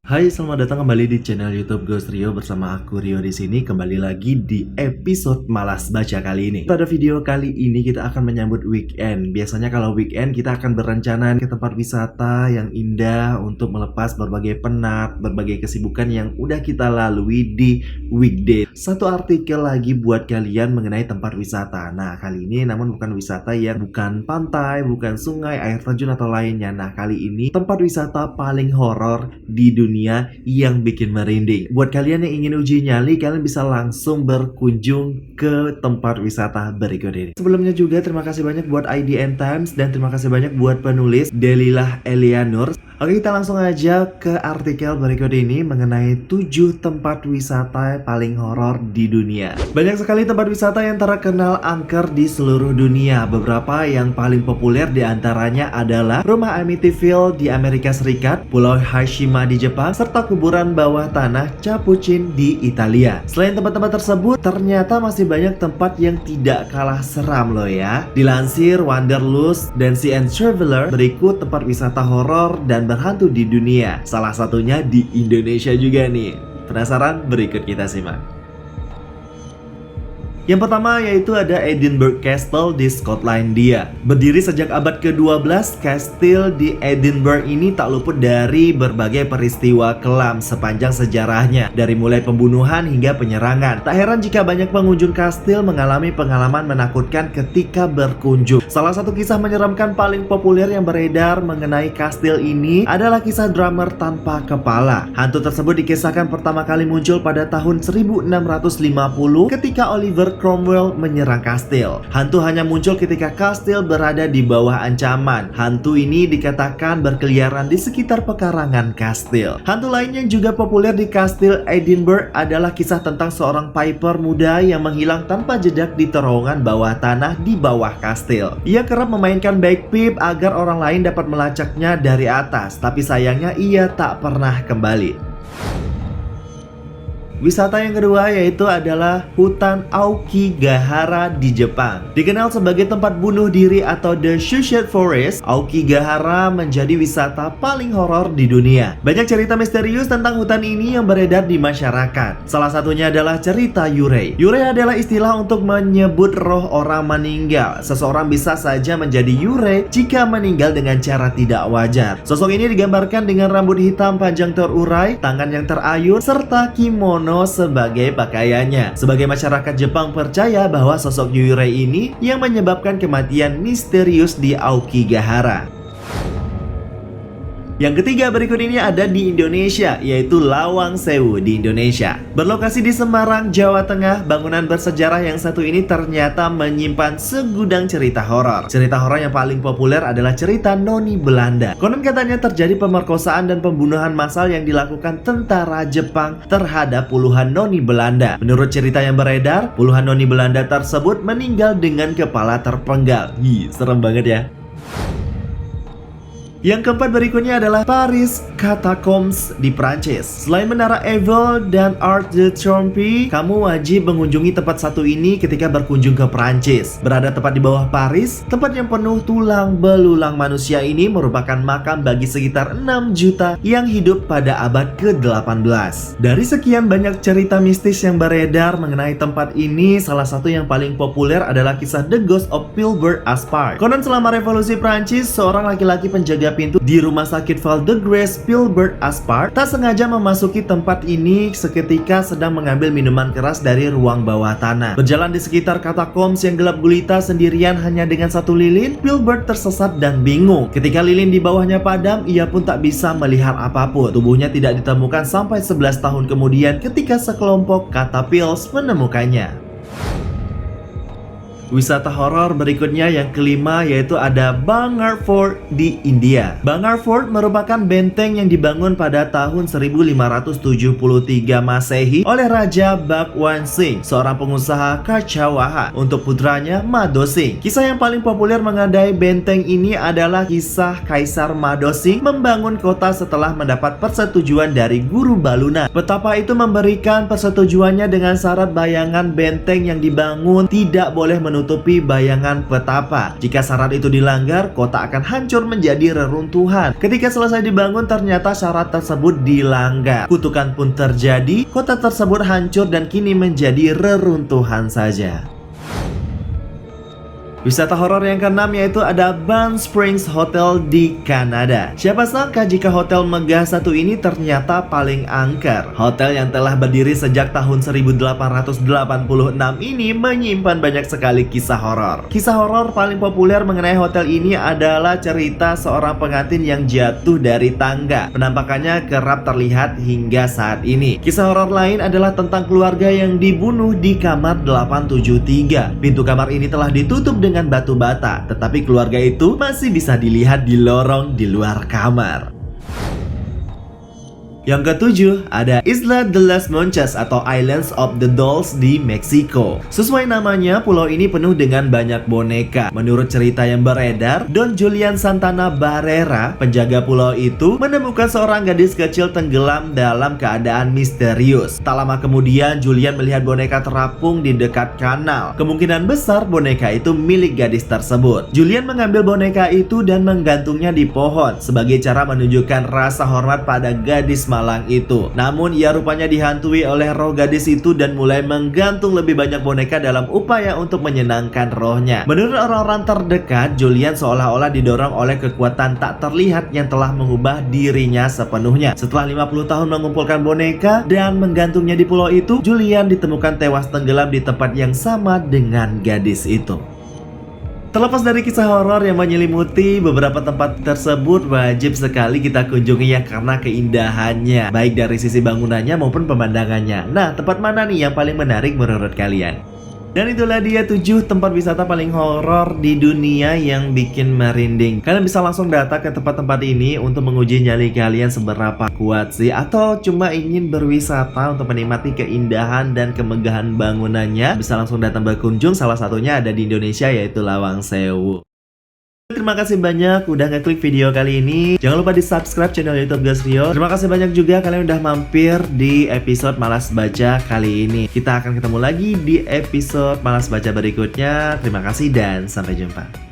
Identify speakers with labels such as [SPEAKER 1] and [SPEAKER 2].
[SPEAKER 1] Hai, selamat datang kembali di channel YouTube Ghost Rio bersama aku Rio di sini. Kembali lagi di episode Malas Baca kali ini. Pada video kali ini kita akan menyambut weekend. Biasanya kalau weekend kita akan berencana ke tempat wisata yang indah untuk melepas berbagai penat, berbagai kesibukan yang udah kita lalui di weekday. Satu artikel lagi buat kalian mengenai tempat wisata. Nah, kali ini namun bukan wisata yang bukan pantai, bukan sungai, air terjun atau lainnya. Nah, kali ini tempat wisata paling horor di dunia yang bikin merinding. Buat kalian yang ingin uji nyali, kalian bisa langsung berkunjung ke tempat wisata berikut ini. Sebelumnya juga terima kasih banyak buat IDN Times dan terima kasih banyak buat penulis Delilah Elianur. Oke, kita langsung aja ke artikel berikut ini mengenai 7 tempat wisata paling horor di dunia. Banyak sekali tempat wisata yang terkenal angker di seluruh dunia. Beberapa yang paling populer diantaranya adalah Rumah Amityville di Amerika Serikat, Pulau Hashima di Jepang, serta kuburan bawah tanah Capucin di Italia. Selain tempat-tempat tersebut, ternyata masih banyak tempat yang tidak kalah seram loh ya. Dilansir Wanderlust dan Sea and Traveler, berikut tempat wisata horor dan berhantu di dunia. Salah satunya di Indonesia juga nih. Penasaran? Berikut kita simak. Yang pertama yaitu ada Edinburgh Castle di Skotlandia. Berdiri sejak abad ke-12, kastil di Edinburgh ini tak luput dari berbagai peristiwa kelam sepanjang sejarahnya, dari mulai pembunuhan hingga penyerangan. Tak heran jika banyak pengunjung kastil mengalami pengalaman menakutkan ketika berkunjung. Salah satu kisah menyeramkan paling populer yang beredar mengenai kastil ini adalah kisah drummer tanpa kepala. Hantu tersebut dikisahkan pertama kali muncul pada tahun 1650 ketika Oliver Cromwell menyerang kastil. Hantu hanya muncul ketika kastil berada di bawah ancaman. Hantu ini dikatakan berkeliaran di sekitar pekarangan kastil. Hantu lain yang juga populer di kastil Edinburgh adalah kisah tentang seorang piper muda yang menghilang tanpa jejak di terowongan bawah tanah di bawah kastil. Ia kerap memainkan bagpipe agar orang lain dapat melacaknya dari atas, tapi sayangnya ia tak pernah kembali. Wisata yang kedua yaitu adalah hutan Aokigahara di Jepang. Dikenal sebagai tempat bunuh diri atau The Suicide Forest, Aokigahara menjadi wisata paling horor di dunia. Banyak cerita misterius tentang hutan ini yang beredar di masyarakat. Salah satunya adalah cerita Yurei. Yurei adalah istilah untuk menyebut roh orang meninggal. Seseorang bisa saja menjadi Yurei jika meninggal dengan cara tidak wajar. Sosok ini digambarkan dengan rambut hitam panjang terurai, tangan yang terayun, serta kimono sebagai pakaiannya. Sebagai masyarakat Jepang percaya bahwa sosok Yurei ini yang menyebabkan kematian misterius di Aokigahara. Yang ketiga berikut ini ada di Indonesia, yaitu Lawang Sewu di Indonesia. Berlokasi di Semarang, Jawa Tengah, bangunan bersejarah yang satu ini ternyata menyimpan segudang cerita horor. Cerita horor yang paling populer adalah cerita Noni Belanda. Konon katanya terjadi pemerkosaan dan pembunuhan massal yang dilakukan tentara Jepang terhadap puluhan Noni Belanda. Menurut cerita yang beredar, puluhan Noni Belanda tersebut meninggal dengan kepala terpenggal. Serem banget ya. Yang keempat berikutnya adalah Paris Catacombs di Prancis. Selain Menara Eiffel dan Arc de Triomphe, kamu wajib mengunjungi tempat satu ini ketika berkunjung ke Prancis. Berada tepat di bawah Paris, tempat yang penuh tulang belulang manusia ini merupakan makam bagi sekitar 6 juta yang hidup pada abad ke-18. Dari sekian banyak cerita mistis yang beredar mengenai tempat ini, salah satu yang paling populer adalah kisah The Ghost of Pilbert Aspart. Konon selama revolusi Prancis, seorang laki-laki penjaga pintu di rumah sakit Val de Grâce Pilbert Aspart tak sengaja memasuki tempat ini seketika sedang mengambil minuman keras dari ruang bawah tanah. Berjalan di sekitar katakombs yang gelap gulita sendirian hanya dengan satu lilin, Pilbert tersesat dan bingung. Ketika lilin di bawahnya padam, ia pun tak bisa melihat apapun. Tubuhnya tidak ditemukan sampai 11 tahun kemudian ketika sekelompok katapils menemukannya. Wisata horor berikutnya yang kelima yaitu ada Bangar Fort di India. Bangar Fort merupakan benteng yang dibangun pada tahun 1573 Masehi oleh Raja Bhagwan Singh, seorang pengusaha kacauan, untuk putranya Madho Singh. Kisah yang paling populer mengenai benteng ini adalah kisah Kaisar Madho Singh membangun kota setelah mendapat persetujuan dari Guru Baluna. Betapa itu memberikan persetujuannya dengan syarat bayangan benteng yang dibangun tidak boleh menunjukkan menutupi bayangan petapa. Jika syarat itu dilanggar, kota akan hancur menjadi reruntuhan. Ketika selesai dibangun, ternyata syarat tersebut dilanggar. Kutukan pun terjadi, kota tersebut hancur dan kini menjadi reruntuhan saja. Wisata horor yang keenam yaitu ada Banff Springs Hotel di Kanada. Siapa sangka jika hotel megah satu ini ternyata paling angker. Hotel yang telah berdiri sejak tahun 1886 ini menyimpan banyak sekali kisah horor. Kisah horor paling populer mengenai hotel ini adalah cerita seorang pengantin yang jatuh dari tangga. Penampakannya kerap terlihat hingga saat ini. Kisah horor lain adalah tentang keluarga yang dibunuh di kamar 873. Pintu kamar ini telah ditutup dengan batu bata, tetapi keluarga itu masih bisa dilihat di lorong di luar kamar. Yang ketujuh, ada Isla de las Monchas atau Islands of the Dolls di Meksiko. Sesuai namanya, pulau ini penuh dengan banyak boneka. Menurut cerita yang beredar, Don Julian Santana Barrera, penjaga pulau itu, menemukan seorang gadis kecil tenggelam dalam keadaan misterius. Tak lama kemudian, Julian melihat boneka terapung di dekat kanal. Kemungkinan besar boneka itu milik gadis tersebut. Julian mengambil boneka itu dan menggantungnya di pohon sebagai cara menunjukkan rasa hormat pada gadis malang itu. Namun ia rupanya dihantui oleh roh gadis itu dan mulai menggantung lebih banyak boneka dalam upaya untuk menyenangkan rohnya. Menurut orang-orang terdekat, Julian seolah-olah didorong oleh kekuatan tak terlihat yang telah mengubah dirinya sepenuhnya. Setelah 50 tahun mengumpulkan boneka dan menggantungnya di pulau itu, Julian ditemukan tewas tenggelam di tempat yang sama dengan gadis itu. Terlepas dari kisah horor yang menyelimuti beberapa tempat tersebut, wajib sekali kita kunjungi ya karena keindahannya, baik dari sisi bangunannya maupun pemandangannya. Nah, tempat mana nih yang paling menarik menurut kalian? Dan itulah dia 7 tempat wisata paling horor di dunia yang bikin merinding. Kalian bisa langsung datang ke tempat-tempat ini untuk menguji nyali kalian seberapa kuat sih, atau cuma ingin berwisata untuk menikmati keindahan dan kemegahan bangunannya, bisa langsung datang berkunjung. Salah satunya ada di Indonesia yaitu Lawang Sewu. Terima kasih banyak udah ngeklik video kali ini. Jangan lupa di subscribe channel YouTube Ghost Rio. Terima kasih banyak juga kalian udah mampir di episode Malas Baca kali ini. Kita akan ketemu lagi di episode Malas Baca berikutnya. Terima kasih dan sampai jumpa.